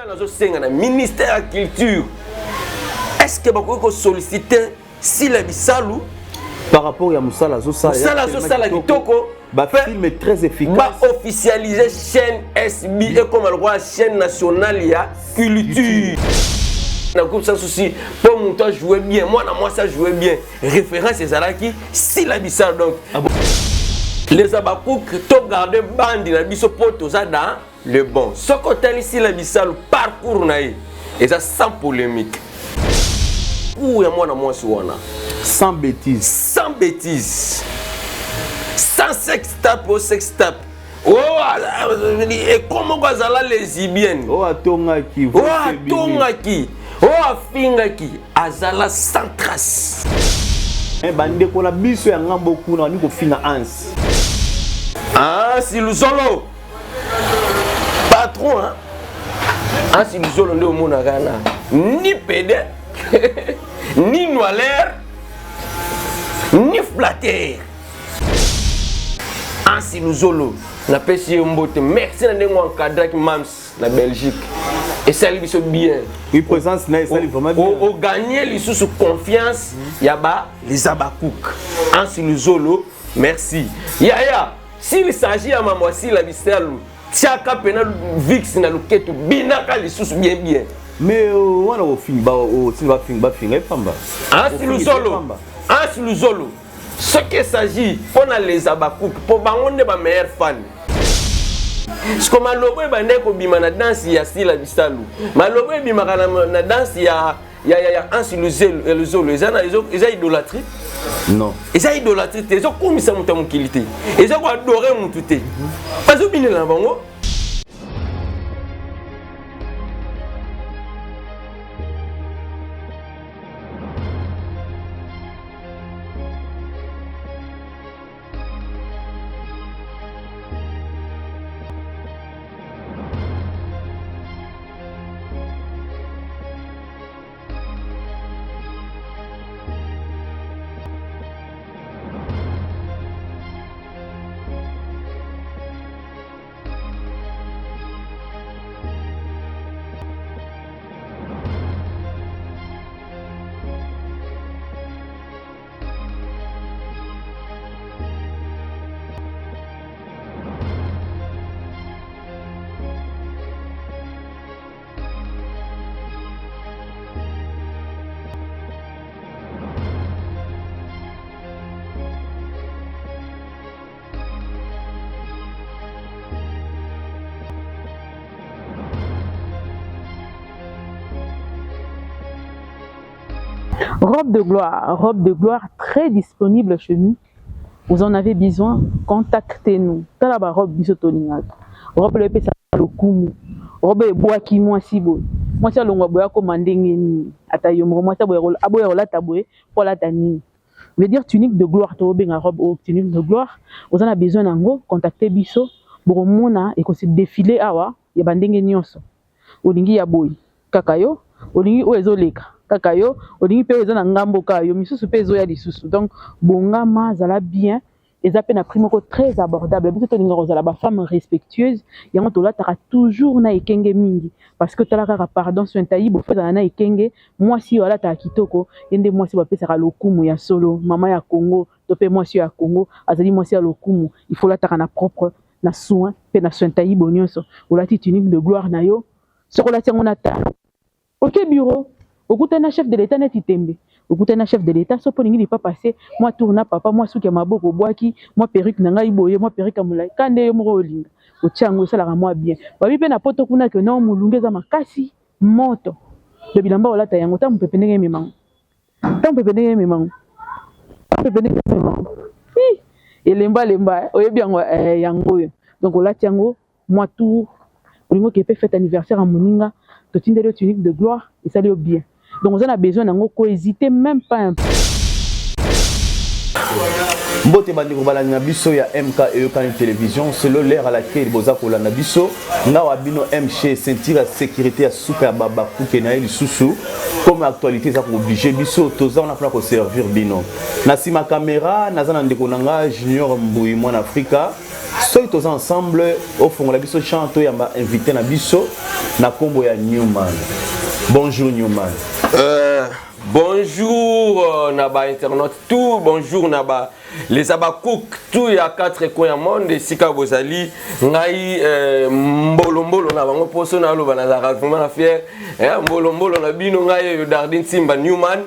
le ministère de la Culture. Est-ce que vous pouvez solliciter si la bisalou par rapport à Moussala Zosa Kitoko, film est très efficace. Va officialiser chaîne SB et comme le roi chaîne nationale il y a culture. Dans le groupe sans souci, pour mon temps jouer bien, moi ça jouait bien. Référence c'est Zalaki, si la bisalou donc. Les abakouk, top garder bandi na biso poto za dans le bon. Ce côté ici la bisalou parcours naï et ça sans polémique. Où est moi sans bêtises. Sans bêtises. Sans sextape au sextape. Oh, et comment vous allez les lesbiennes? Oh, atongaki. Oh, atongaki. Oh, afingaki. Azala sans trace. Eh, bande ko na biso ya ngambo kuna ni ko finga ans. Ah, si le solo. Patron, hein? Ah, si le solo nde omona kana. Ni pédé. Ni noilaire, ni flatteur. Ansi Luzolo, na pesi mbote. Merci na ndengo encadré qui mams na Belgique. Et ça lui fait bien. Oui, présence na ça lui vraiment bien. O gagner les sous confiance, yaba les abakouk. Ansi Luzolo, merci. Yaya, s'il s'agit à maman si la biselu, tiaka pena vix na luketu binaka les sous bien bien. Mais on a au film, va finir pamba. Ansi Luzolo. Ce qu'il s'agit pour les abakouk, pour bangonde ba meilleur fan. Ce que malobo ba ndeko bima na danse ya style bisalu. Malobo bima na danse ya Ansi Luzolo. Ils ont idolâtrie. Non. Ils ont idolâtrie. Ils ont commis ça mon qualité. Ils ont adoré mon touté. Pas au bine la bango. Robe de gloire très disponible chez nous. Vous en avez besoin, contactez-nous. Talaba robe bisotoninga. Robe le pesa lokumu. Robe bois qui moi si beau. Moi ça longwa boya commander ni atayo moi ça boya aboya la taboué pour la tani. Veut dire tunique de gloire to benga robe ou tunique de gloire. Vous en avez besoin nango, contactez biso. Boromona et qu'on se défiler awa ya bandenge nyonso. Olingi ya boy. Kakayo, olingi o ezoleka. Kakayo, olingi pe eza na ngambo kayo, misusu pe ezo ya lisusu. Donc bongama zala bien, eza pe na prix moko très abordable. Biso to linga rozala ba femme respectueuse, yango to la tara toujours na ekenge mingi parce que tala kaka pardon so ntayi bo feza na ekenge, moi si wala ta kitoko, yende moi si ba pesa lokumu ya solo, mama ya Congo, to pe moi si ya Congo, azali moi si ya lokumu, il faut la tara na propre na soin pe na soin tayi bonyoso. Ola ti tunique de gloire na yo, soko la tiango na ta. OK bureau. Okutana chef de l'État neti tembe. Okutana chef de l'État so polingi pas passer. Moi tourna papa, moi souki maboko boaki, moi perruque nanga iboye, moi perruque amulai. Kande yo moko olinga. Otiango sala moi bien. Babi pe na poto kuna ke non mulungeza makasi moto. Le bilamba olata yango ta mpepe ndenge memango. Ta mpepe ndenge memango. Mpepe ndenge memango. Lemba oyebi yango yango. Donc olata yango moi tour. Olingo ke pe fête anniversaire à moninga. Totinde le tunique de gloire et ça lui bien. Donc vous en avez besoin d'en hésiter même pas un peu. Mbote bandiko balanga biso ya MKE Kani télévision, c'est l'heure à laquelle boza kolanda biso nga wabino MCH sentir sécurité ya super baba kukena ili susu comme actualité ça obligé biso toza on a pas ko servir bino. Na sima caméra nazana ndeko nanga Junior Mbui mon Africa. Soy tous ensemble au fond la biso chanto ya invité na biso na kombo ya Newman. Bonjour Newman. Bonjour Naba Internet tout, bonjour Naba les abakouk tout ya 4 coins monde sika bozali ngai mbolo na bango poso na loba na zaka vraiment fier mbolo na bino ngai Dardi Timba Newman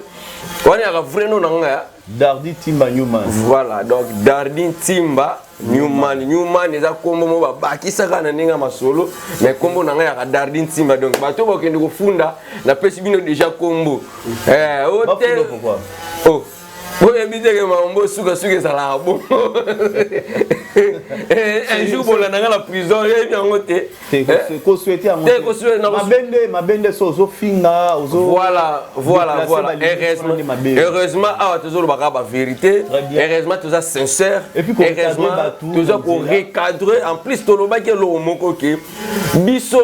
wani aka vreno na nga Dardi Timba Newman. Voilà, donc Dardi Timba Newman eza kombo mo babakisa kana ninga masolo mais kombo na nga ya Dardi Timba donc bato bakende kofunda na pesi bino déjà kombo hôtel pourquoi oh oui bien que mambo suka ça la bon un jour bon na la prison et bien ngote ko souhaiter à mabende sozo finga ozo voilà heureusement ah toujours baka ba vérité heureusement tout ça sincère heureusement tout ça pour recadrer en plus to loba ke lo moko ke biso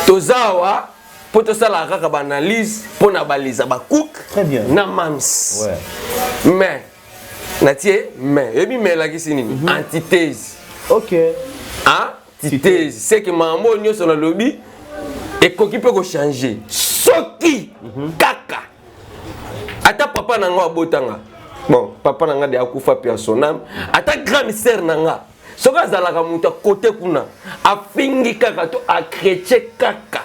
tozawa pour tout ça la kaka analyse pour na baliza ba cook très bien na mams ouais mais natie mais et puis mais la qui c'est nini antithèse OK antithèse c'est que mambo nyoso na lobby et koki peut ko changer soki kaka ata papa na nga botanga bon papa na nga de akufa pe son âme ata grand sœur na nga soka zalaka muta côté kuna afingi kaka to a chrétien kaka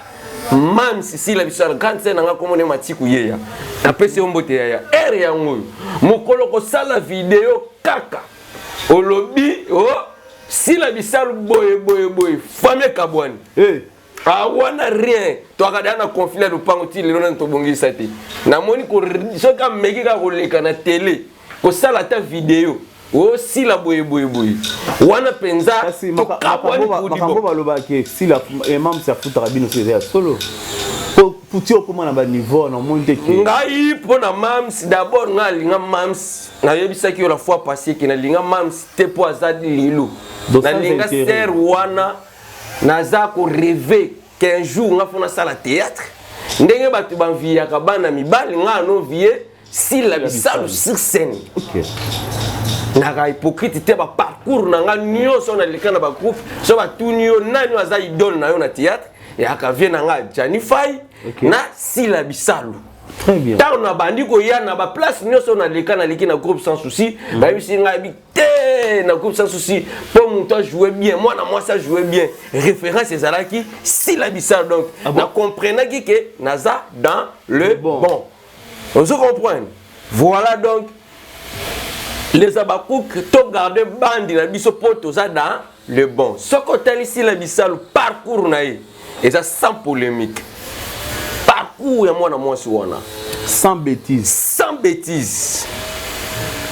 même si la biso grande scène nga komone matiku yeya apesi ombote ya ere ya ngoyo mokolo ko sala vidéo kaka olobi oh si la biso boye fame kabwani wana rien to akada na conflit de pango ti lelo na to bongisa te na moni ko soka meki ka ko leka na télé ko sala ta vidéo oh si la boye wana penza to kabwani makambo baloba ke si la même ça futa rabino c'est solo puti okoma na ba niveau na monde ke ngai pona mams d'abord ngalinga mams na yebisaki la fois passée que na linga mams te po azadi lilo na linga ser wana naza ko rêver qu'un jour nga fona sala théâtre ndenge batu banvia ka bana mibali nga no vie si la bisalo sur scène OK na hypocrite te ba parcours na nga nyoso na likana ba groupe so ba tunyo nani aza idole na yo na théâtre et akavie na nga Janify na si la bisalo très bien tant na bandi ko ya na ba place nyoso na likana likina groupe sans souci ba bisi nga bité na groupe sans souci pour mon temps jouer bien moi ça jouer bien référence ezalaki si la bisalo donc na comprenant que naza dans le bon on se comprend voilà donc les abakouk to garder bandi na biso poto za dans le bon ce côté ici la bisalo parcours naï et ça sans polémique parcours ya mwana mwasi wana sans bêtises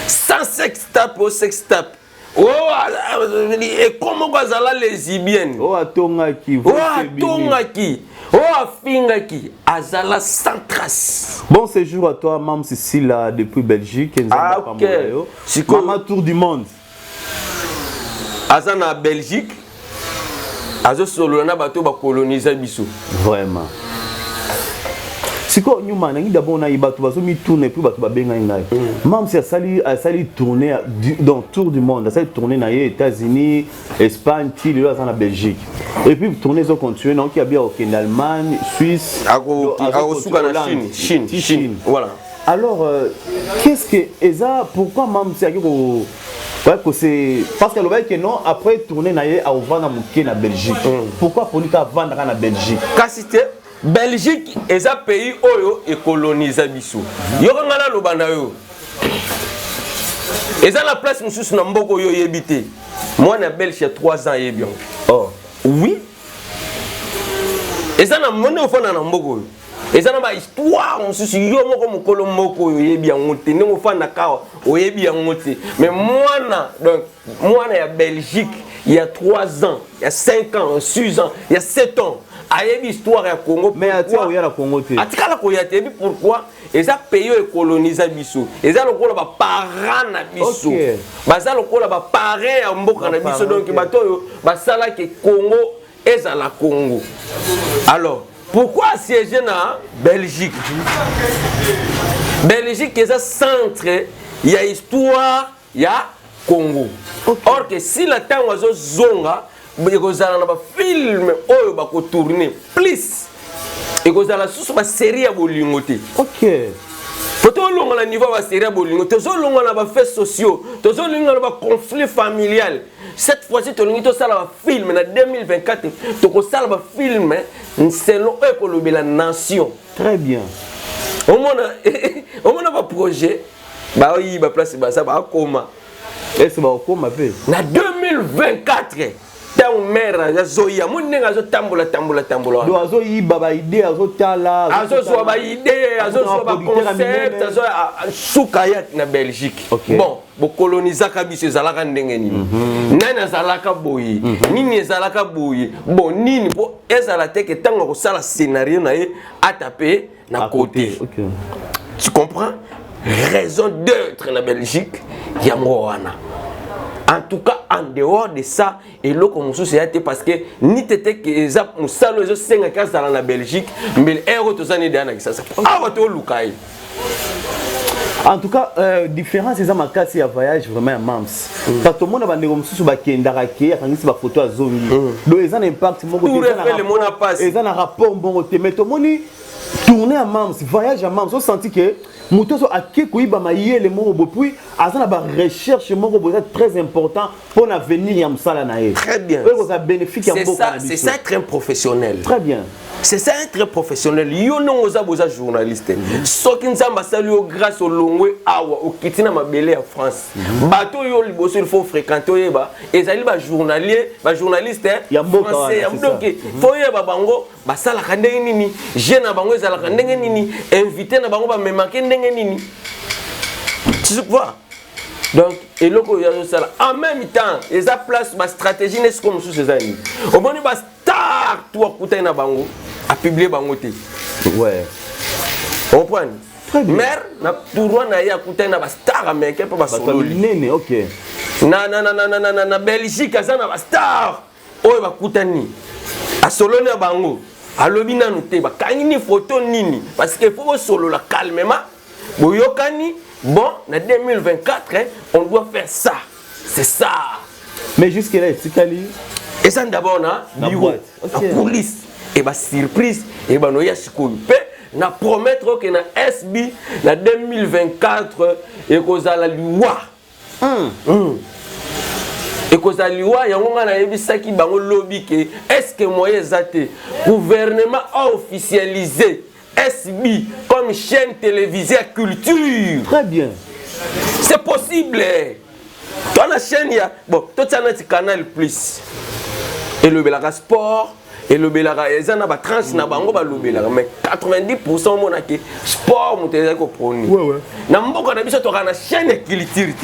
sans sex tape au sex tape oh et comment quoi ça la lesbienne oh atongaki oh afingaki azala sans trace. Bon séjour à toi Mam Cécile depuis Belgique OK Maman tour du monde azana Belgique azo solo na bato ba coloniser biso vraiment siko nyuma nangi d'abord na bato bazo mi tourner puis bato ba benga ngai Mam Cécile a sali tourner dans tour du monde a sali tourner na États-Unis Espagne Chili là na Belgique et puis tourner zo continuer donc il y a bien au Allemagne Suisse ako suka na Chine voilà alors qu'est-ce que eza pourquoi Mam Cécile que c'est parce que le mec non après tourner naie à vendre muké na Belgique pourquoi pour lui vendre na Belgique kasite Belgique est un pays oyo et colonise biso yo ngala lo banda yo eza la place mususu na mboko yo yebité moi na Belgique il y a 3 ans yebion oh oui eza na mone ofana na mboko yo eza na ba histoire mususu yo moko mokolo moko yo yebi yango te ndenge ofana kawa oyebi yango te mais moi ya Belgique il y a 3 ans il y a 5 ans 6 ans il y a 7 ans ayebi histoire ya Congo mais atia oya na Congo te atikala ko ya te pourquoi eza pays e coloniser biso eza lokola ba parents na biso baza lokola ba parents ya mboka na biso donc bato yo basala ke Congo eza la Congo alors pourquoi siéger na Belgique est un centre il y a histoire il y a Congo or que si la temps oiseau zonga ekozala na ba film oyo ba ko tourner plus ekozala susu ba série ya bolingo te. OK. Faut longa na niveau ba série ya bolingo te zo longa na ba faits sociaux to zo longa na ba conflit familial. Cette fois-ci to longi to sala ba film na 2024 to ko sala ba film selon la nation. Très bien. On a un projet, bah oui, bah place ça va comment. Est-ce va comment fait? Na 2024. Tant mère ya zoya mon nenga zo tambola. Do azo yi baba idée azo tala. Azo so ba idée, azo so ba concept, azo sukaya na Belgique. Okay. Bon, bo coloniser biso zalaka ndenge nini. Nana zalaka boyi. Nini zalaka boyi. Bon nini po ezala te ke tango ko sala scénario na ye a taper na côté. OK. Tu comprends? Raison d'être na Belgique yango wana. En tout cas, en dehors de ça, et là, comme c'est parce que ni t'étais que les salons de 5 cas dans la Belgique, mais les héros tous années dernières ça. Ah, va te loucailler. En tout cas, différence c'est ça ma case c'est un voyage vraiment à Mams. Parce que tout le monde a bandé comme sur Bakendarake, quand il se va photo à Zombie. Donc ils ont un impact mon côté. Ils ont un rapport bon côté. Mais tout le monde tourner à Mams, voyage à Mams, on sentit que Moutoso a kékoui bamaïe les mots puis azana ba recherche moko très important pour l'avenir yamsala nae. Très bien. C'est ça être un professionnel. Très bien. C'est ça être professionnel. Yo non oza boza journaliste. Soki nzamba sali yo grâce au longwe awa au kitina mabele en France. Bato yo liboso il faut fréquenter ba ezali ba journalier, ba journaliste français. Donc faut yeba bango basala ka ndenge nini, jeune na bango ezala ka ndenge nini, invité na bango ba memake ndenge nini. Tu vois? Donc, et là, en même temps, ils ont place ma stratégie n'est comme sous ces années. Au moment où star toi couper na bango a publié bango té. Ouais. On prend. Mère na touroi na ya couper na star américain pour solo. Nene, OK. Na Belgique ça na star. Oyo ba kutani. A solo na bango. A lobi na noté ba kanini photo nini parce que faut solo la calmement. Boyokani. Bon, en 2024, on doit faire ça. C'est ça. Mais jusque-là, c'est quali. Et ça d'abord, na bureau, la police, et bah surprise, et bah nous y a na promettre que na SB, na 2024, et qu'on a la loi. Et qu'on a la loi, et on a eu ça qui bango lobby que est-ce que moyen zate gouvernement a officialisé SB comme chaîne télévisée à culture. Très bien. C'est possible. Dans la chaîne, il y a bon, tout ça dans Canal Plus. Et le Belara Sport, et le Belara, ils ont ba trans na bango ba le Belara, mais 90% mon aké sport mon télé ko proni. Ouais ouais. Na mboko na biso to kana chaîne culture.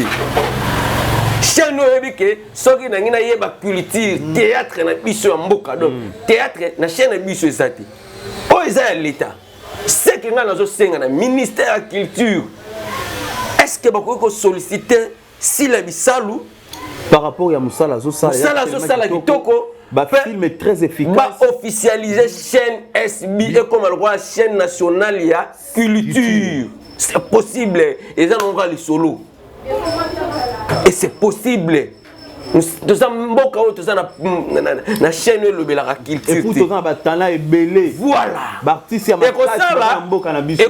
Chaîne oyebi soki na ngina yeba culture, théâtre na biso ya mboka donc théâtre na chaîne biso ezati. O eza l'état. C'est que nous avons le ministère de la Culture. Est-ce que vous pouvez solliciter si la bisalou par rapport à Moussala Zosa, le film est très efficace. Va officialiser chaîne SB et comme la chaîne nationale il y a culture. C'est possible. Et ça on va les solo. Et c'est possible. Nous sommes beaucoup na chaîne le Belara culture. Et pour tout ça batana est belé. Voilà. Baptiste ya et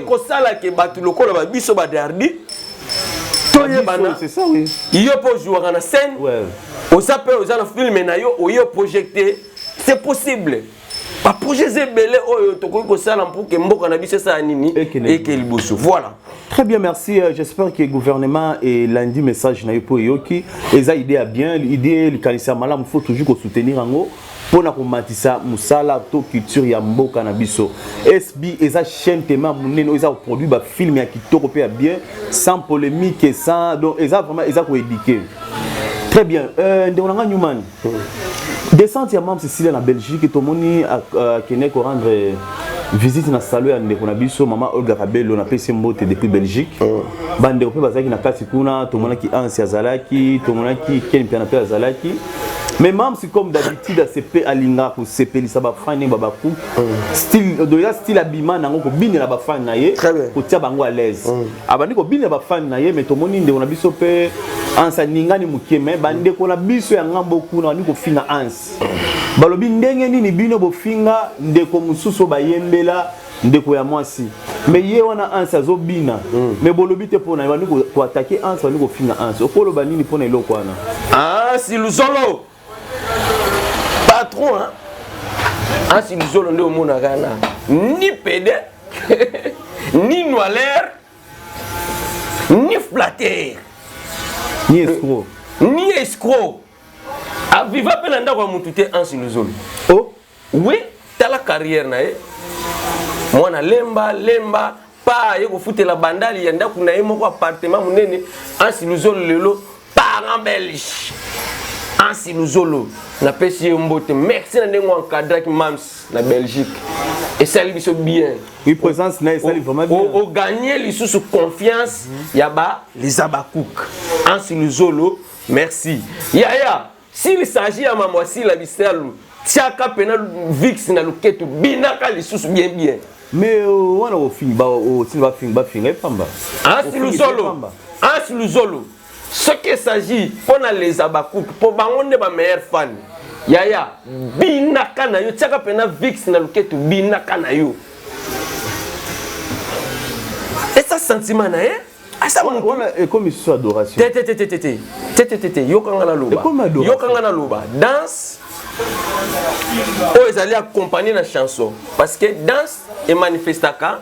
ko sala ke batu lokola ba biso ba dardi. C'est ça oui. Yo po jouer na scène. Ouais. On s'appelle aux na film na yo yo projeter. C'est possible. Ba projet belé oyo to ko sala pour que mboka na biso sa nini et que liboso. Voilà. Très bien, merci. J'espère que le gouvernement et lundi message na pour yoki eza idée à bien, l'idée le cancer malade, il faut toujours soutenir en haut pour na komatisa musala to culture ya mboka na biso. SB eza chaîne tema muneno eza produit ba film ya kitoko pe bien sans polémique et sans donc eza vraiment eza ko éduquer. Très bien. Ndonanga Newman. Descente ya Mame Cécile en Belgique et tomoni a kene ko rendre visite na salon ya ndeko na biso maman Olga Kabelo na pesi mbote depuis Belgique bande ko bazaki na kati kuna to monaki ansi azalaki to monaki ken pia na pia azalaki mais même si comme d'habitude à CP alinga ko CP ça ba fani baba ku style de ya style abima nango ko bine na ba fani na ye ko tia bango à l'aise abandi ko bine ba fani na ye mais to moni ndeko na biso pe ansa ningani mukeme bande ko na biso ya ngambo kuna ni ko finga ans balobi ndenge nini bino bo finga ndeko mususu ba yembela ndeko ya mwasi mais ye wana ansa zo bina mais bolobi te pona bani ko attaquer ans bani ko finga ans okolo bani ni pona eloko wana si luzolo patron hein si luzolo nde omona kana ni pede ni noiler ni flatteur ni escroc ni escroc aviva pena ndako mutu te si luzolo oh oui tala carrière na ye mwana lemba pa ye ko futela bandali ya ndako na ye moko appartement munene si luzolo lelo parent belge si luzolo na pesi mbote merci na ndengo encadré ki mams na Belgique et ça lui so bien oui présence na ça lui vraiment bien o gagner li sous confiance ya ba les abakouk si luzolo merci ya s'il s'agit à mamwasi la biselu tiaka pena vix na luketu binaka li sous bien mais wana o fin ba o silva fin ba fin e pamba si luzolo ce qu'il s'agit pour les abakouk pour bangonde ba meilleur fan yaya binaka na yo tiaka pena vix na luketu binaka na yo et ça sentiment na asa wana comme isso adoration yokanga na loba danse o ezali accompagner na chanson parce que danse et manifestaka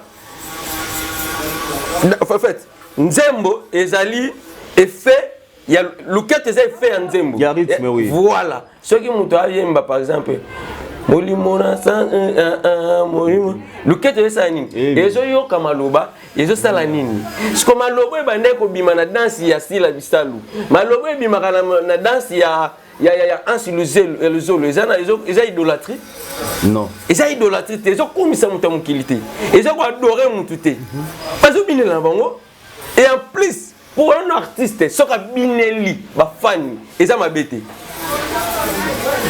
en fait nzembo ezali effet il y a luket ezali effet en nzembo il y a rythme oui voilà ce qui muto ayemba par exemple molimona san molimo luket ezali nini ezo yoka maloba ezo sala nini siko maloba ebande ko bima na danse ya style bisalu maloba ebima na danse ya si luzolo eza idolâtrie non eza idolâtrie te ezo komisa mutu mokili te ezo ko adorer mutu te bazo binela bango et en plus pour un artiste soka bineli ba fan eza mabete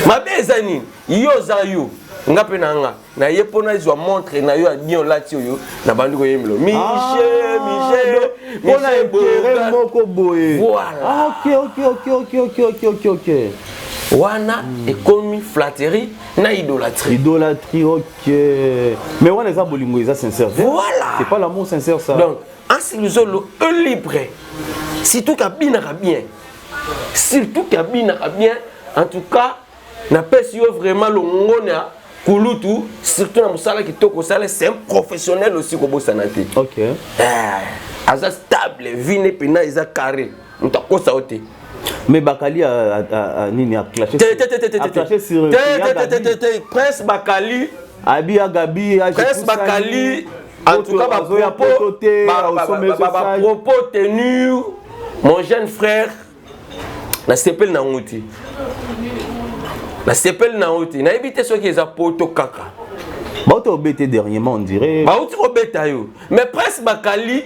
mabe eza nini yo za yo nga pe na nga ye pona izwa montre na yo adion lati yo na bandi ko yemelo Michel pona intérêt moko boye voilà ok wana ekomi flatterie na idolâtrie ok mais wana eza bolingo eza sincère voilà c'est pas l'amour sincère ça donc si luzolo libre surtout kabinaka bien en tout cas na pesi yo vraiment le ngona kulutu surtout na musala kitoko sala c'est un professionnel aussi ko bosana te ok aza stable vine pena eza carré mutakosa ote mais Bakali a nini a clashé sur Prince Bakali Prince Bakali en tout cas propos tenus mon jeune frère na sepel na ngoti na éviter ce qui est à poto kaka ba to obete dernièrement on dirait ba uti obeta yo mais Prince Bakali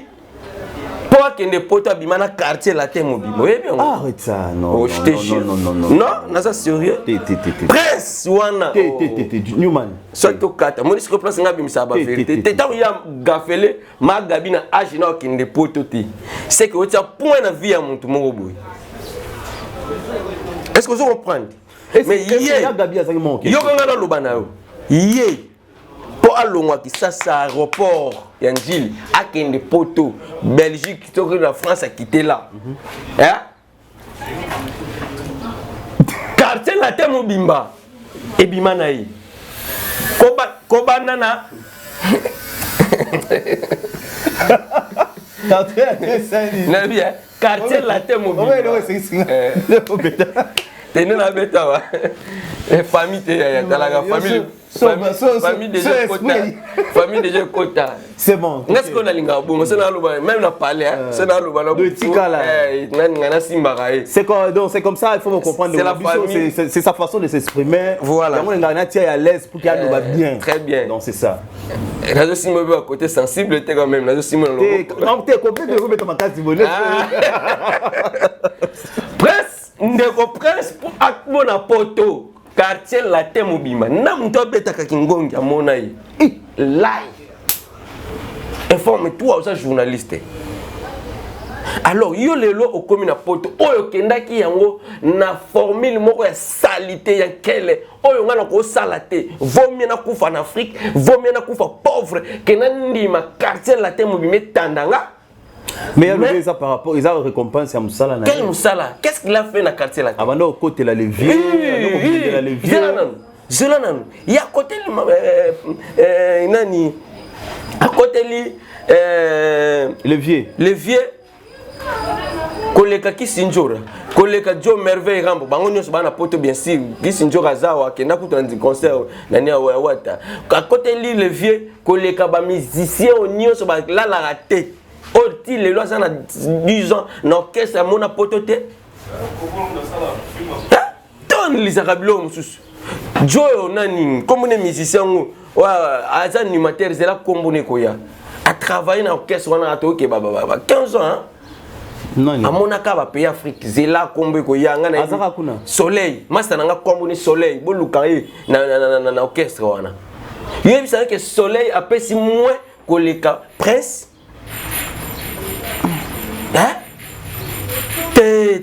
pour que poto bimana quartier la temo bimo bien arrête ça non non ça sérieux Prince wana Newman surtout kata moi je place nga bimisa ba vérité tant ya gafele ma gabina age na kende poto ti c'est que tu as point na vie à muntu moko boy est-ce que vous comprenez mais yo kanga na lobana yo pour alongwa ki sasa aéroport ya njili akende poto Belgique to que la France a quitté là quartier la temo bimba e bimana yi koba nana quartier la temo bimba T'es né la bête, famille, famille déjà quota. Famille déjà quota. C'est bon. N'est-ce qu'on a l'ingabo, c'est même la palais, c'est dans le c'est comme ça, il faut me comprendre. C'est la famille. C'est sa façon de s'exprimer. Voilà. On est à l'aise pour qu'il y ait bien. Très bien. Donc c'est ça. La Simba à côté sensible, t'es quand même. La Simba t'es complètement de ma carte. Presse, ndeko presse pour akmona poto. Quartier la temobima. Nam to beta kakingongi amona yi. Live. Informe-toi aux journalistes. Alors, yo lelo au commune poto. Oyo kendaki yango na formule moko ya salité ya kele. Oyo ngana ko salate. Vaut mieux na kufa en Afrique, vaut mieux na kufa pauvre que na ndima quartier la temobima tandanga. Mais il y a par rapport, ils ont récompense à Moussala. Quel Moussala? Qu'est-ce qu'il a fait dans le quartier là? Avant de côté la levier, il y a côté nani, à côté levier, koleka Kisinjora, koleka Joe Merveille Rambo, bango nyonso bana poto bien sûr, Kisinjora zawa kenda kutanzi concert nani awata. À côté levier, koleka ba musicien nyonso ba la la raté. Oti les lois en 10 ans n'orchestre mon apototé. Ton les arablo musus. Joe nani comme les musiciens az animateur c'est la combone koya. A travailler dans orchestre on a toke baba 15 ans hein. Non. A mon akaba pays Afrique c'est la combe koya ngana. Azaka kuna. Soleil, master nanga combone soleil bolukaye na orchestre wana. Yébi ça que soleil a pesi moins que les prince.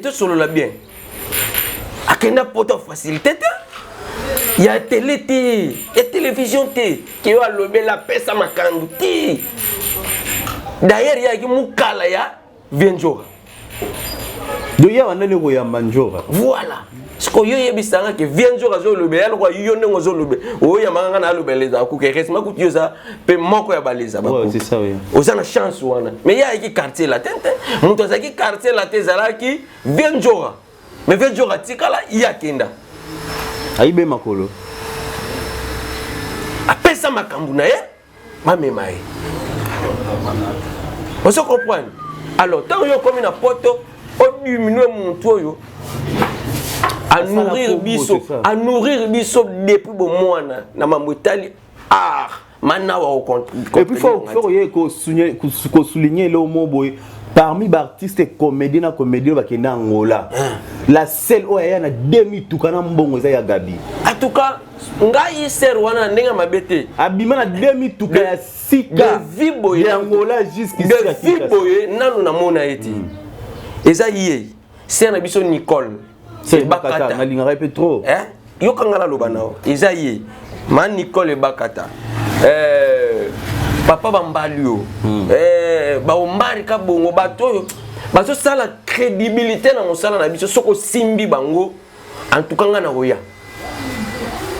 Tout solo la bien. A kenda poto facilité. Il y a télé, il y a télévision qui va lever la paix à ma candoute. D'ailleurs, il y a qui moukala ya Vienjora. D'ailleurs, on a le roya Manjora. Voilà. Ce que yo yebisanga que Vienjora zo lever, alors quoi yo ne zo lever. O ya manga na lever les aku que reste ma kuti yoza pe moko ya baleza ba. Ouais, c'est ça oui. Oza na chance wana. Mais il y a qui quartier la tente. Muto za ki quartier la tezala ki Vienjora. Mais Vienjora tikala ya kenda. Aibe makolo. Apesa makambu na ye mamema ye. On se comprend. Alors tant yo comme na poto au diminuer mon toyo à nourrir biso depuis bon mois na mamutali maintenant au compte. Et puis faut souligner le mot boy parmi les artistes et comédiens qui sont en Angola. La seule où il y a demi tout kana mbongo za ya Gabi. En tout cas, ngai ser wana ndenga mabete. Abima na demi tout ka sika. Vibo ya Angola jusqu'ici. Vibo nanu na mona eti. Eza yé. C'est na biso Nicole. C'est bakata. Na linga répète trop. Yo kangala lobanao. Eza yé. Man Nicole et bakata. Papa Bambalio. Ba ombari ka bongo bato. Bato ça la crédibilité na mosala na biso soko simbi bango. En tout cas nga na koya.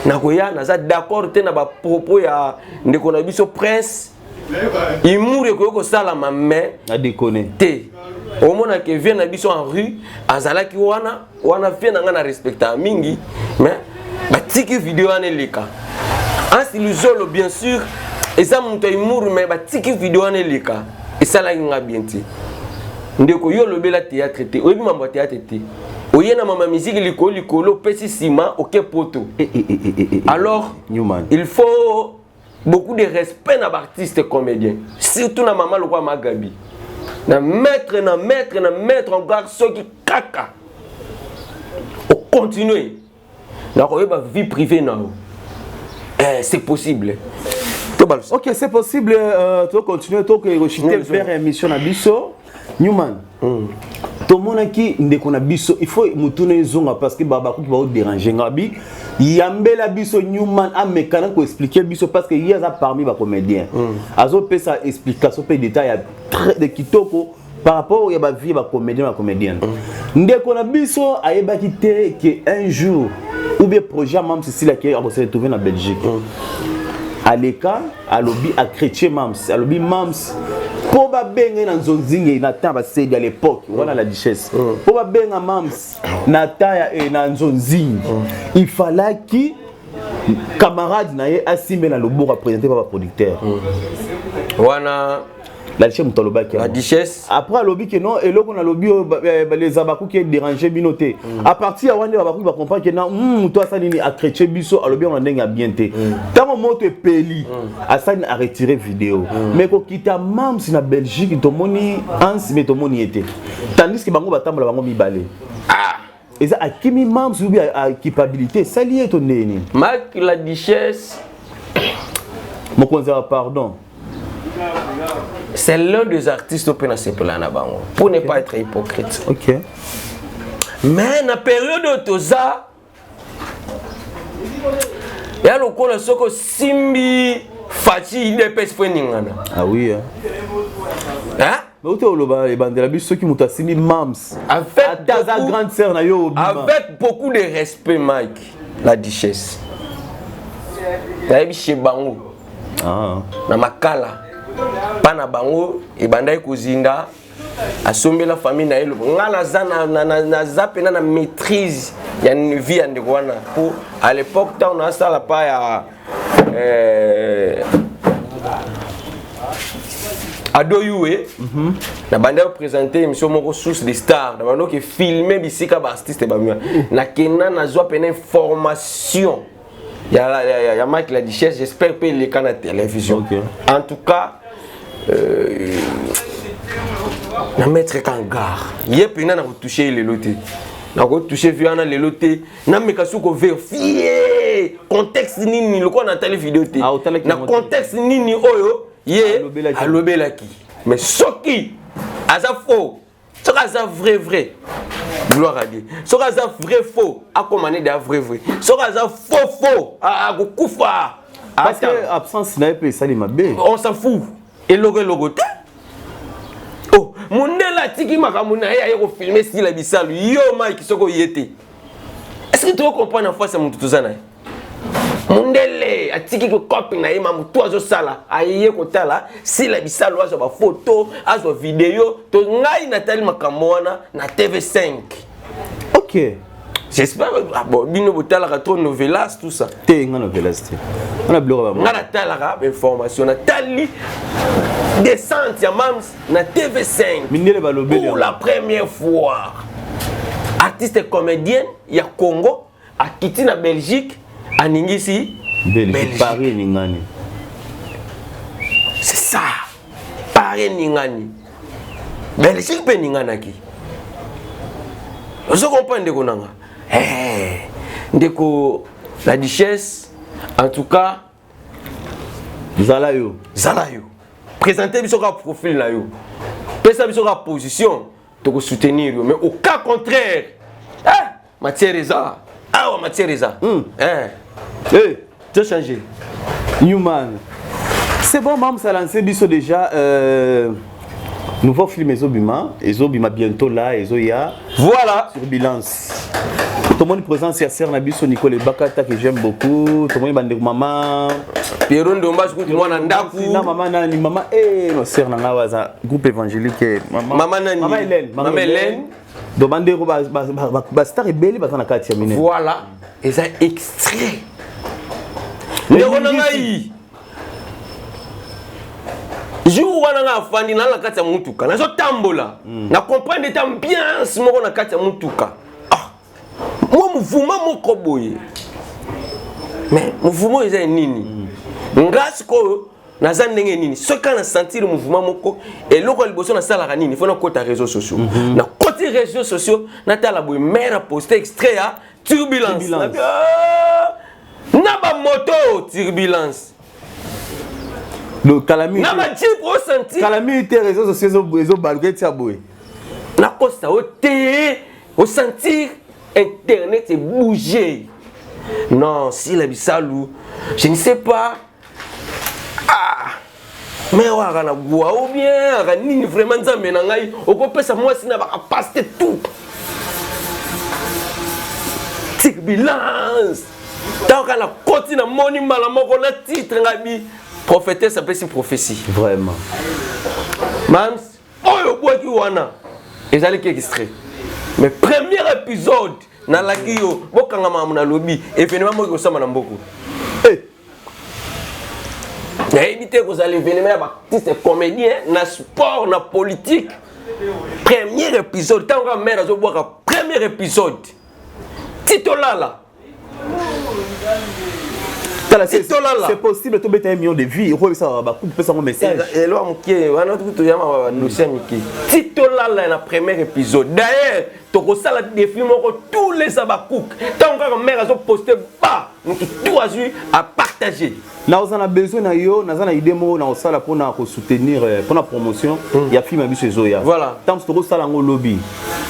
Na koya naza d'accord te na ba propos ya ndeko na biso prince. Imure ko sala ma main a déconner. Te. Au mona que vient na biso en rue, azalaki wana vient nga na respecta mingi, mais ba tiki vidéo aneleka. As illusolo bien sûr, et ça monte imure mais ba tiki vidéo aneleka. Et ça la nga bien ti. Ndeko yo lobela théâtre te, oyebi mambo théâtre te. Oyena mama musique likolo pesi sima OK poto. Alors, Newman, il faut beaucoup de respect na artiste comédien, surtout na maman lokwa Magabi. Na maître en garçon qui kaka. On continue. Na koyeba vie privée na. C'est possible. OK, c'est possible. Tu continuer to que rechuter vers émission na biso. Newman. Tout le monde qui ndeko na biso, il faut mutune zonga parce que baba ko va déranger ngabi. Yambela biso Newman a mécanique pour expliquer biso parce que il y a parmi les comédiens. Azo peut ça explication peu détail très de kitoko par rapport à la vie des comédiens. Ndeko na biso ayeba kité que un jour ou bien projet même si la qui va se retrouver en Belgique. aleka alobi a chrétien mams alobi mams pour ba benga na nzonzinge na temps basedi à l'époque voilà la duchesse pour ba benga mams na taya et na nzonzinge il fallait qui camarade na ye asimbe na lobo représenté par producteur wana la duchesse mutolobaki la duchesse après alobi que non et là on a lobi les abakou qui dérangé binoté à partir wande abakou ba comprendre que non toi ça nini a chrétien biso alobi on ndenge bien té tant moto peli a ça a retiré vidéo mais ko kita mam si na Belgique to moni ans mais to moni était tandis que bango batambola bango mibale et ça a kimi mam soubi a capacité ça lié to nini Marc la duchesse mon conseiller pardon. C'est l'un des artistes au Pénacépelanabango, pour ne pas être hypocrite. Ok. Mais dans la période de Toza, il y a le coup de Soko Simbi Fati Idepes Feningana. Ah oui. Hein? Mais où est-ce que bandela biso qui muta simi mams Avec ta grande sœur na yo avec beaucoup de respect, Mike, la duchesse. Nayebi chez Bango. Ah. Na makala. Pana bango e bandai kuzinga asombe la famille na elo ngala za na zapena na maîtrise ya vie ya ndekwana pour à l'époque tant on a ça la pa ya adoyue na bandai présenter émission moko source des stars na bando ke filmer bisika ba artiste ba mia na kena na zo pena information ya Mike la duchesse j'espère que les canaux de télévision okay. En tout cas na mettre kangar yepena na toucher les lotés na ko toucher viana les lotés na mekasu ko vérifier contexte nini le ko na télé vidéo té na contexte nini oyo ye alobelaki mais soki aza faux soki aza vrai gloire à Dieu soki aza vrai faux a commandé de vrai soki aza faux a kufa parce que absence na pe sali mabe on s'en fout et logo te oh mundela tiki makamuna ya ko filmer si la bisalu yo Mike soko yete est-ce que tu comprends en face mon tutuzana mundele atiki ko copy na yema mutu azo sala aye ko tala si la bisalu azo ba photo azo vidéo to ngai Nathalie Makamona na TV5 ok j'espère bon bino botala ka trop novelas tout ça té nga novelas té on a bloqué ba ngana tala ka information na tali descente ya mams na TV5 minele balobeli pour la première fois artiste et comédienne ya Congo a quitté na Belgique a ningisi Belgique Paris ningani c'est ça Paris ningani Belgique pe ninganaki vous comprenez ko nanga ndeko la duchesse en tout cas Zalayo présenter biso ka profil na yo pesa biso ka position to ko soutenir mais au cas contraire Mathieu-Reza Mathieu-Reza tu as changé Newman c'est bon maman ça lancé biso déjà nouveau film Ezobima bientôt là Ezoya voilà Turbulence tout le monde présence à Serre Nabiso Nicole Bakata que j'aime beaucoup tout le monde bande maman Pierron Domba je moi na ndaku na maman nani maman no Serre na ngawaza groupe évangélique maman nani maman Hélène demande ba star ebeli ba na kati ya mine voilà et ça extrait ndeko na ngai jour wana nga afandi na la kati ya mutuka nazo tambola na comprendre ta ambiance moko na kati ya mutuka moi mouvement moko boye mais mouvement eza nini ngasi ko naza ndenge nini soki na sentir mouvement moko eloko liboso na sala nini faut na kota réseaux sociaux na côté réseaux sociaux na tala boye mère poster extrait ya turbulence na ba moto turbulence le calamité na ba type au sentir calamité réseaux sociaux ezo balguer tia boye na costa au sentir internet est bougé non si la bisalu je ne sais pas mais on a ou bien on vraiment nzambe na ngai okopesa moi sina ba paste tout turbulence Tant qu'on a continué à monument, on a titre, prophétesse, ça peut être prophétie. Vraiment. Mams, oh, bois qui wana. Et j'allais qui extrait. Mais premier épisode, na la kiyo, bokanga mamuna lobby, événement moi qui osama na mboko. Mais évitez que vous allez événement artiste comédien, na sport, na politique. Premier épisode, tant qu'on mère azo boire premier épisode. Titolala. C'est possible de mettre un million de vies. Il ça va couper son message. Et là, on a tout le Titolala na premier épisode. D'ailleurs, tu as des films tous les abakouk. Tant que mère a posté bas, nous tout à partager. Là, on a besoin de yo, on a une idée mo na osala pour soutenir pour la promotion. Il y a film à chez Zoya. Voilà. Tant que tu osala un lobby.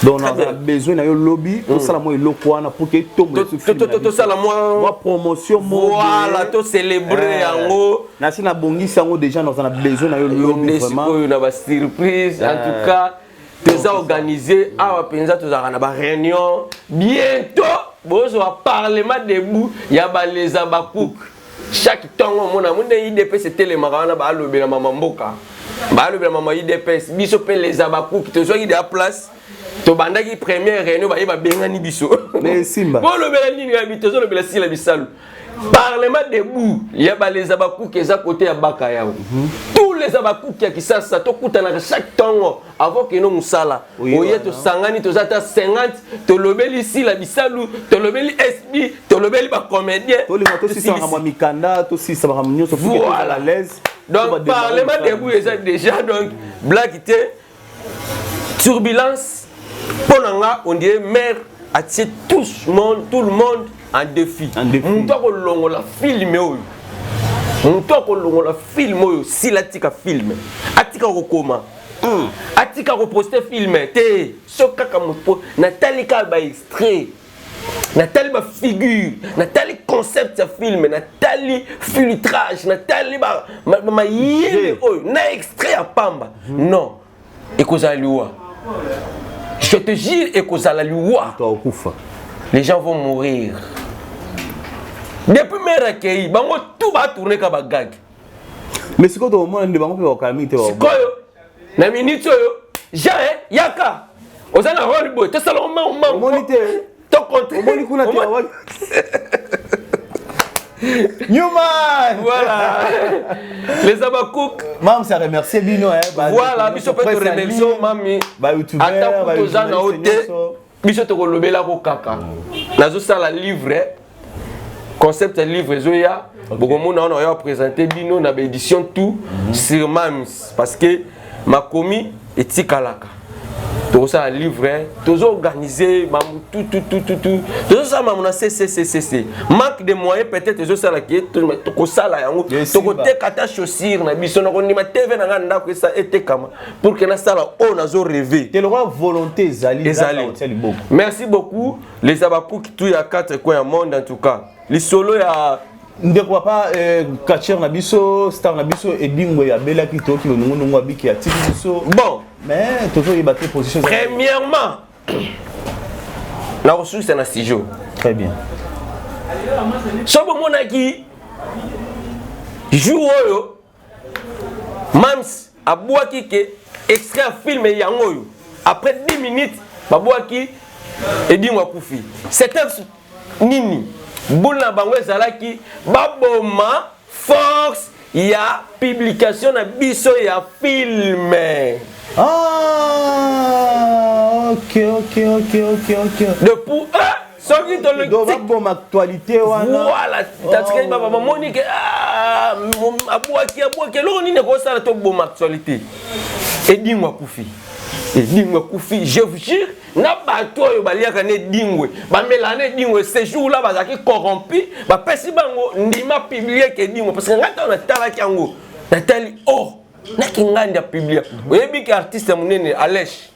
Donc on a besoin de lobby pour ça la moi lokwana pour que tombe ce film. Tout ça la moi promotion voilà, tout célébrer en haut. Na sina bongi sango déjà on a besoin de lobby vraiment. On a une surprise en tout cas. Nous avons organisé à Penza, nous avons une réunion. Bientôt, nous allons parlement debout. Il y a les abakouk. Chaque temps, on a un IDP, c'était les marana, le maman Mboka. Le maman IDP, biso les abakouk, tu sois à place. Tu as une première réunion, il va bien gagner biso. Mais Simba. Bon, le bel tu le bel la bisalou. Parlement debout, il y a les abakouk qui sont à côté de Bakayao. Tous les abakouk qui sont ça, tu as chaque temps avant que nous sala. Oui, tu sangani, tu as 50, tu le bel ici la bisalou, tu le bel SB, tu le bel comédien. Tu le aussi ça va mikanda, tu aussi ça va ramener sur à l'aise. Donc parlement debout déjà donc blague était turbulence. Ponanga on dirait mère a tout le monde en défi. On doit la filmer. On doit la filmer si la tika filme. Atika comment? Atika reposter filmer. Té ce kaka mo Nathalie ka ba extrait. Nathalie ba figure, Nathalie concept ya film, Nathalie filtrage, Nathalie ba yé na extrait à pamba. Non. Et cause liwa. Je te jure et cause la liwa. Les gens vont mourir. Depuis mes recueils, tout va tourner comme un gag. Mais c'est quoi ton moment de banque pour calmer tes c'est quoi na minute j'ai yaka ozana rôle boy to salon monité to contre moni kuna te wa Newman voilà les abakouk mam ça remercier bino voilà biso peut te remercier mami ba youtubeur ba ozana ote biso to kolobela ko kaka nazo sala livre concept livre zoya beaucoup monde on a présenté bino na édition tout sur Mams parce que ma commis est tikalaka tout ça livre tout organisé tout tout ça on a c'est manque de moyens peut-être tout ça là qui tout ça là yango to côté kata chaussure na biso na koni ma TV na nganda ko ça était kama pour que na ça là on a zo rêvé te le roi volonté zali merci beaucoup les abakou qui tout ya 4 coins du monde en tout cas les solo ya ndeko pas catcher na biso star na biso et bingo ya bela ki to ki lo nungu abiki ya tiki biso bon mais toujours y battre position premièrement la ressource c'est na studio très bien so bo monaki jour oyo Mams abwaki ke extrait film yango oyo après 10 minutes babwaki edingwa kufi c'était nini Boula bango ezalaki baboma force ya publication na biso ya film. Ah ok. Depuis soki to le bonne actualité voilà tatike baba Monique abwaki lo nini ko sala to bonne actualité. Edingwa kufi. Je vous jure, na bato yo baliaka ne dingwe, ba melane dingwe ces jours là bazaki corrompu, ba pesi bango ndima publier ke dingwe parce que ngata na tala kango. Nathalie na kingandi a publier. Oyebi ki artiste munene Alèche.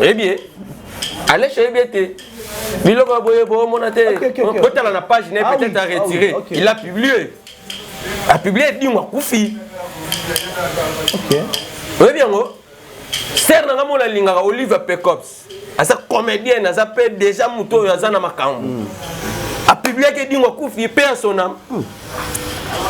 Eh bien, Alèche ebete. Biloko boye bo monate. Kotala na page ne peut-être à retirer. Il a publié. A publié dingwa kufi. OK. Oui bien go. Ser na ngamo la lingaka Oliver Pecops. Asa comédien asa pe déjà muto ya zana makambo. publié que Edingo Koufi paie à son âme.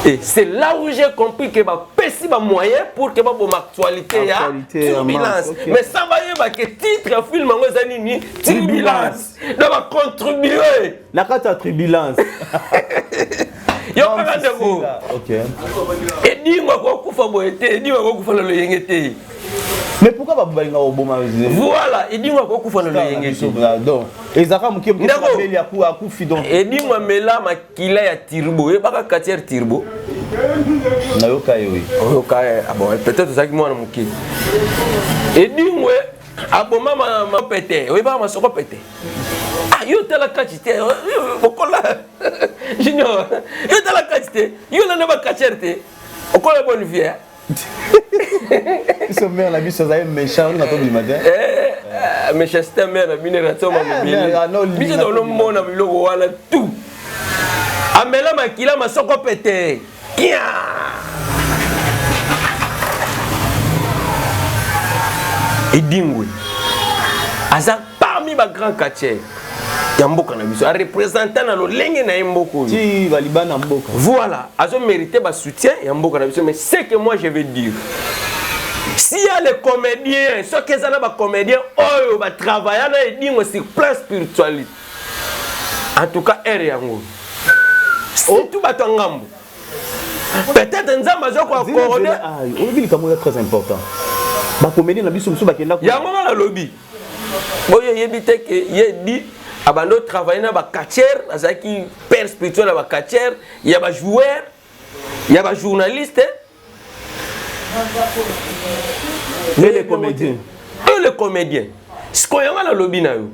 Et c'est là où j'ai compris que c'est un moyen pour que ma actualité turbulence. Mais ça va y avoir que titre film en Zanini turbulence. Donc va contribuer. La carte à turbulence. Yo pas de go. OK. Et dis-moi quoi Koufa boité, dis-moi quoi Koufa le yengete. Mais pourquoi pas balinga oboma? Voilà, et dis-moi quoi Koufa le yengete. Donc, ezaka mukie mukie kabeli ya ku akufi donc. Et dis-moi mais là makila ya turbo, et pas katier turbo. Na yo kai oui. Yo kai ah bon, peut-être ça qui moi na mukie. Et dis-moi aboma ma pété, oui pas ma soko pété. Ah yo tala kachite, okola. Junior, yo tala kachite, yo na ba kacherte. Okola bonne vie. Ils sont mères la vie sur un méchant on attend du matin. Mais c'est mère minerato ma mobile. Biso dans le monde na biloko wana tout. Amela makila masoko pété. Kia. Edingwe. Aza parmi les grands quartiers. Yamboka na biso a représentant na lolenge na mboko. Ti balibana mboka. Voilà, azo mérité ba soutien Yamboka na biso mais c'est que moi je vais dire. S'il y a les comédiens, ceux qui sont les comédiens, oh ba travailler na Edingwe sur plan spirituel. En tout cas Yango. Si tout ba ngambo. Peut-être nzamba zo ko accorder. Ah, on dit que c'est très important. Ba comédien na biso musu ba kenda. Yango na lobby. Boyo yebite que yedi abando travailler na ba catcher, azaki père spirituel na ba catcher, il y a ba joueur, il y a ba journaliste. Mais les comédiens. Et les comédiens. Ce qu'on y a dans le lobby na yo.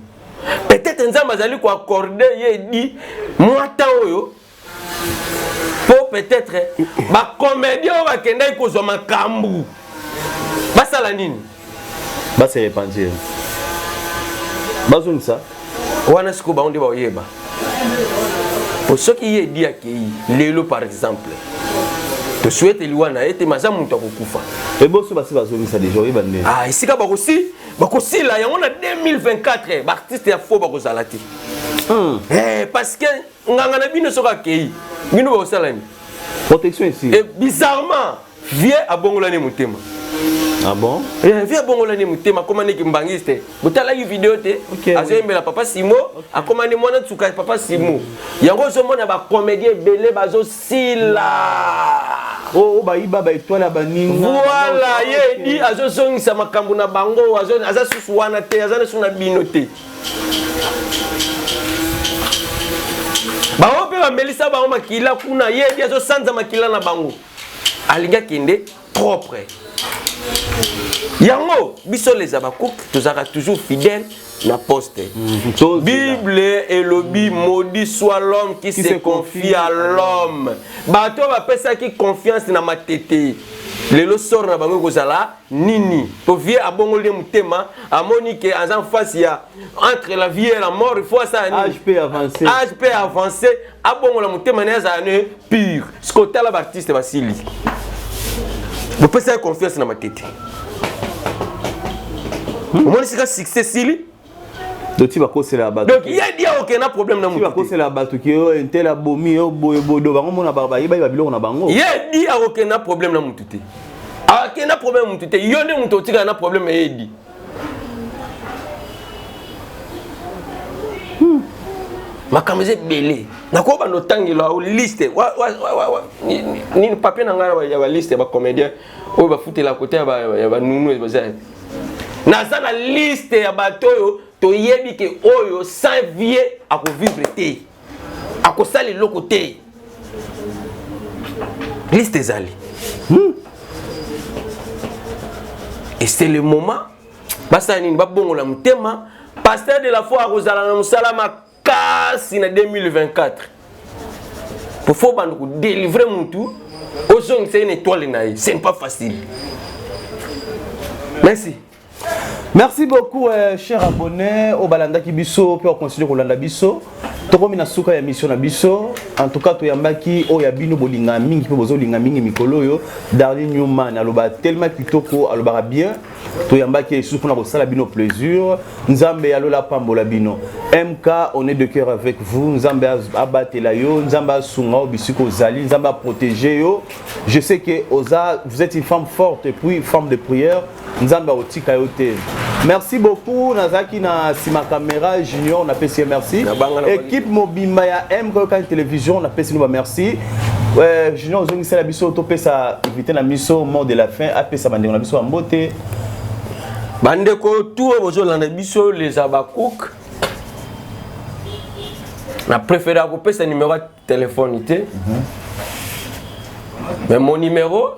Peut-être nzamba azali ko accorder yedi moi temps yo. Pour peut-être ba comédien ba kenda ko zo makambu. Ba sala nini? Ba se repentir. Bazon ça. Wana siko ba onde ba oyeba. Pour ceux qui y dit akei, lelo par exemple. Te souhaite liwana ete mazamu to kokufa. Et bosso ba se bazon ça déjà oyeba né. Ah, ici ka ba kosi la yango na 2024 ba artiste ya faux ba ko zalati. Parce que nganga na bino soka akei. Bino ba osalani. Protection ici. Et bizarrement, vieux a bongolane mutema. Ah bon? Vieux a bongolane mutema comment neki mbangiste. Botala yu vidéo te. Azembela papa Simo, a commandé mwana tsuka papa Simo. Yango zo mona ba comédien belé bazo sila. Oh ba iba ba étoile ba ninga. Voilà, ye di azo zongisa makambo na bango, azo susu wana te, azo suna bino te. Ba ope ba melisa ba makila kuna ye di azo sanza makila na bango. Alinga kende propre. Yango biso les abakouk tozaka toujours fidèles na poste. Bible et lobby maudit soit l'homme qui se confie à l'homme. Bato ba pesa qui confiance na matete. Lelo sort na bango kozala nini. Po vie abongoli mutema amoni que en face ya entre la vie et la mort il faut ça ni. Âge peut avancer. Âge peut avancer abongola mutema na za ne pur. Ce côté là artiste Basili. Vous pouvez faire confiance dans ma tête. Moi, c'est succès Sili. Donc tu vas causer la batte. Donc il y a dit aucun problème dans mon tête. Tu vas causer la batte qui est un tel abomi au bodo bango mona baba iba iba biloko na bango. Il y a dit aucun problème dans mon tête. Aucun problème mon tête. Yo ne mon tête a un problème et dit. Ma camisette belé. Na ko ba no tangila o liste. Ni papier na ngara ya ba liste ba comédien. O ba foutre la côté ya ba nunu ba za. Na ça la liste ya bato yo to yebi ke oyo sans vie a ko vivre te. A ko sali loko te. Liste zali. Et c'est le moment basa nini ba bongo la mutema pasteur de la foi a kozala na musalama kasi na 2024. Pour faut délivrer mon tout, aujourd'hui c'est une étoile naïe, c'est pas facile. Merci. Merci beaucoup, chers abonnés. Au Balanda Kibiso, puis on continue Rolanda Biso. Tokomi na suka ya mission na biso. en tout cas toyambaki oya bino bolinga mingi pe bozolinga mingi mikolo yo Darlene Newman aloba tellement kitoko aloba bien toyambaki sous pour na sala bino plaisir nzambe alola pambola bino MK on est de cœur avec vous nzambe abatela yo nzambe asunga bisiko zali nzambe protéger yo je sais que oza vous êtes une femme forte et puis femme de prière nzambe otika yo te merci beaucoup nazaki na sima caméra junior on appelle merci équipe mobimba ya MK télévision on appelle nous merci junior ozongisa la biso to pesa invité na miso mot de la fin apesa bande na biso mbote bandeko tout bozolanda biso les abakouk na préféré à couper ce numéro de téléphone mais mon numéro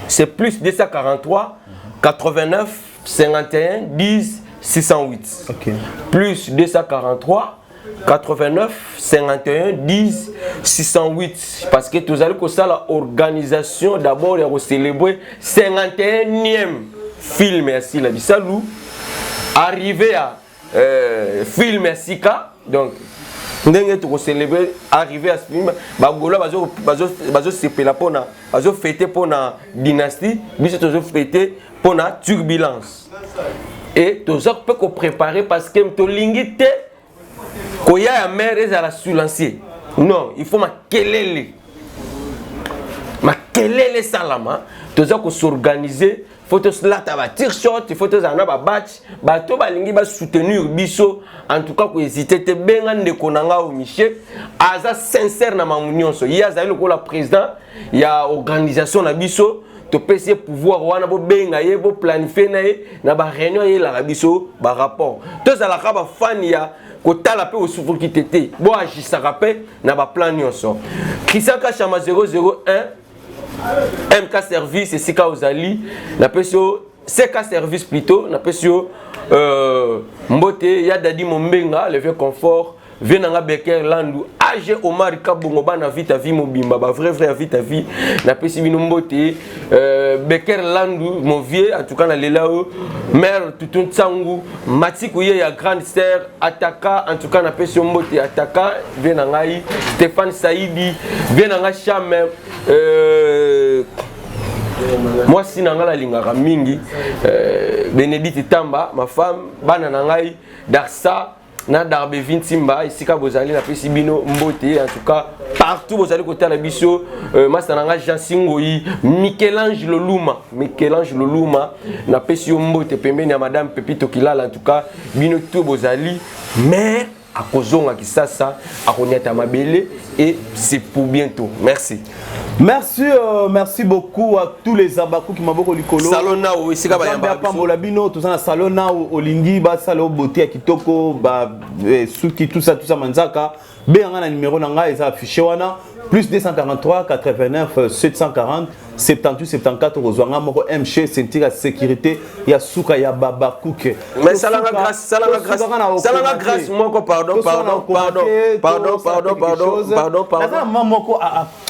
c'est plus 243 89 51 10 608 okay. Plus 243 89 51 10 608 parce que tous allez que ça l'organisation d'abord il y a célébrer 51e film merci la bisalou arrivé à film Sika donc ndenge to célébrer arrivé à ce film bagolo bazo sepela pona bazo fêter pona dynastie biso to fêter pona turbulence et to ça peut ko préparer parce que to lingité ko ya mère à la sous-lancier non il faut ma kelele salama to ça ko s'organiser photos là ta ba t-shirt photos ana ba batch bato balingi ba soutenir biso en tout cas ko hésiter te benga ndeko nanga o Michel aza sincère na mamunionso ya za le président ya organisation na biso to pese pouvoir wana bo benga ye bo planifier na ba réunion ye la biso ba rapport to za la ba fan ya ko tala pe o souffre qui tété bo agissa rappel na ba plan nyonso Kisaka chama 001 MK service et Sika Ozali na pesio CK service plutôt na pesio mbote ya dadi mombenga le vieux confort venanga Becker Landu AG Omar Kabongo bana vite vie mobimba ba vrai vite vie na pesi bino mbote Becker Landu mon vieux en tout cas na lelao mère Tutun Tsangu Matiku ya grande sœur Ataka en tout cas na pesi mbote Ataka venanga Stéphane Saïdi venanga Chame moi si nanga la lingaka mingi Bénédicte Tamba ma femme bana nangai Darsa na Darbe Vintimba isika bozali na pesi bino mbote en tout cas partout bozali côté la biso masa nanga Jean Singoi Michel-Ange Loluma na pesi mbote pembeni ya madame Pepito Kilala en tout cas bino tout bozali mais à kozonga kisasa à konyata mabele et c'est pour bientôt merci. Merci beaucoup à tous les abakou qui m'ont likolo. Salona ou ici kaba yamba pambola bino tout ça salona ou olingi ba salo beauté kitoko ba suki tout ça manzaka benga na numéro nanga eza affiché wana plus 243 89 740 78 74 rozwanga moko MG sentir la sécurité ya suka ya baba kuke mais salanga grâce moko pardon maman moko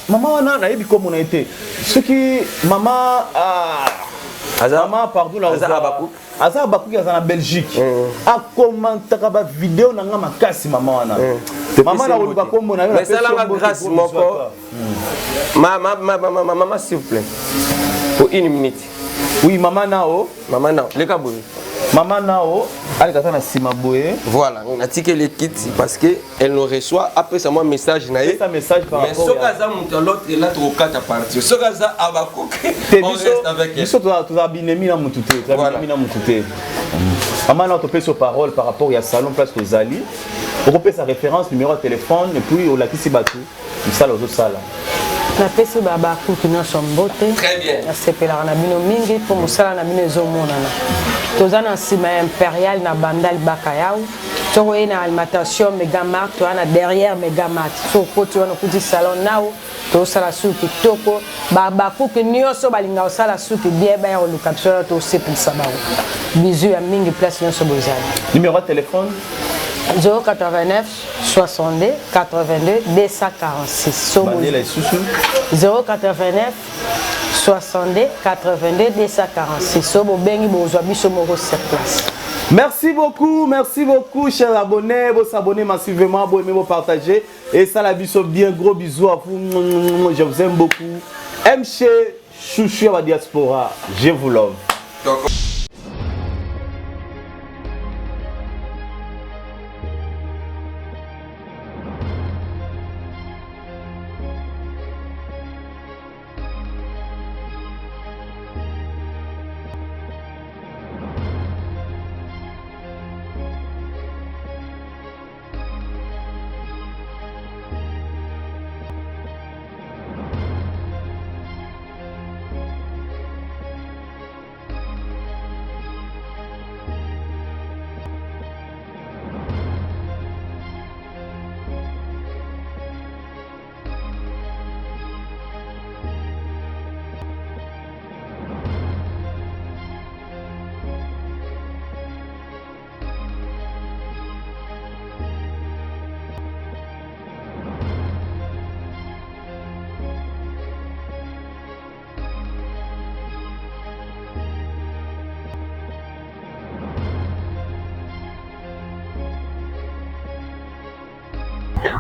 maman wana na yebi comme on a été ce qui maman maman pardon la Aza Bakou en Belgique a commenté la vidéo na makasi maman wana maman na oluka kombo na yo mais ça la grâce moko maman s'il vous plaît pour une minute oui maman nao les kabou maman nao elle est na sima boye voilà on a tiqué les kits parce que elle nous reçoit après ça moi message na ça message par rapport mais sokaza monte l'autre là trop quatre à partir sokaza Abakou on reste avec elle biso tu as binemi na mutute maman na topé sur parole par rapport à salon place aux Ali on peut sa référence numéro de téléphone et puis on la kisi batu ça les autres sala na pesi baba kuki na sombote très bien na sepela na bino mingi pour musala na bino ezomonana toza na sima impérial na bandal bakayau toko na alimentation Megamart to na derrière Megamart so poti wana kuti salon nao to sala suki toko baba kuki nyoso balinga osala suki bien ba ya lokapsona to sepel sababu bizu ya mingi place nyoso bozali numéro de téléphone 089 62 82 246 089 62 82 246 so bobengi bozwa biso moko sur place Merci beaucoup, chers abonnés. Vous abonnez massivement, vous aimez, vous partagez. Et ça, la biso, bien gros bisous à vous. Je vous aime beaucoup. MC Chouchou à la diaspora, je vous love.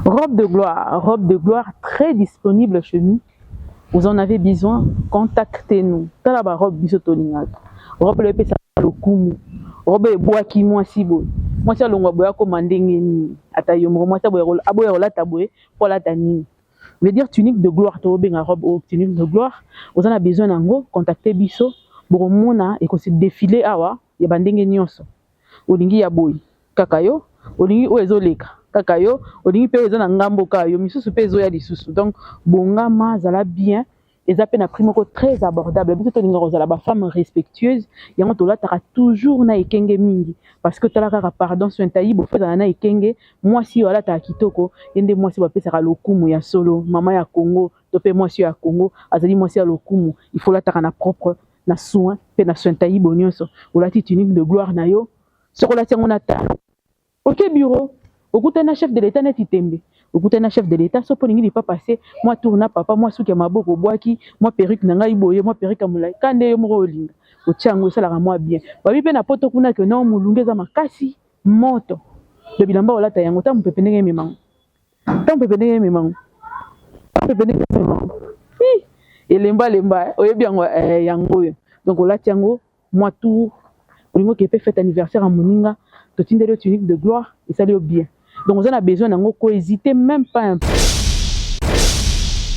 Robe de gloire très disponible chez nous. Vous en avez besoin, contactez-nous. Talaba robe bisotolinga. Robe le pesa lokumu. Robe bois qui moi si beau. Moi ça longa boya commander ni atayo moi ça boya aboya la taboué pour la tani. Veut dire tunique de gloire to benga robe ou tunique de gloire. Vous en avez besoin nango, contactez biso. Boromona et qu'on se défiler awa ya bandenge nyonso. Olingi ya boy. Kakayo, olingi oezoleka. Kakayo, olingi pe eza na ngambo kayo, misusu pe ezo ya lisusu. Donc bongama zala bien, eza pe na prix moko très abordable. Biso to linga zala ba femme respectueuse, yango to la tara toujours na ekenge mingi parce que tala kaka pardon so ntayi bo feza na ekenge, moi si wala ta kitoko, yende moi si ba pesa ka lokumu ya solo, mama ya Congo, to pe moi si ya Congo, azali moi si ya lokumu, il faut la tara na propre na soin pe na soin tayi bonyoso. Olati tunique de gloire na yo, soko la tiango na ta. OK bureau. Okutana chef de l'État neti tembe. Okutana chef de l'État so polingi li pas passer. Moi tourna papa, moi souki maboko boaki, moi perruque na ngai boye, moi perruque amulai. Kande yo moko olinga. Otiango ça la moi bien. Babi pe na poto kuna ke non mulungeza makasi moto. Le bilamba olata yango ta mpepe ndenge memango. Ta mpepe ndenge memango. Mpepe ndenge memango. Lemba oyebi yango yango yo. Donc olati yango moi tour olingo ke pe fête anniversaire à moninga. Totindelo tunique de gloire et ça lui bien. Donc, on a besoin d'un n'hésitez même pas un peu.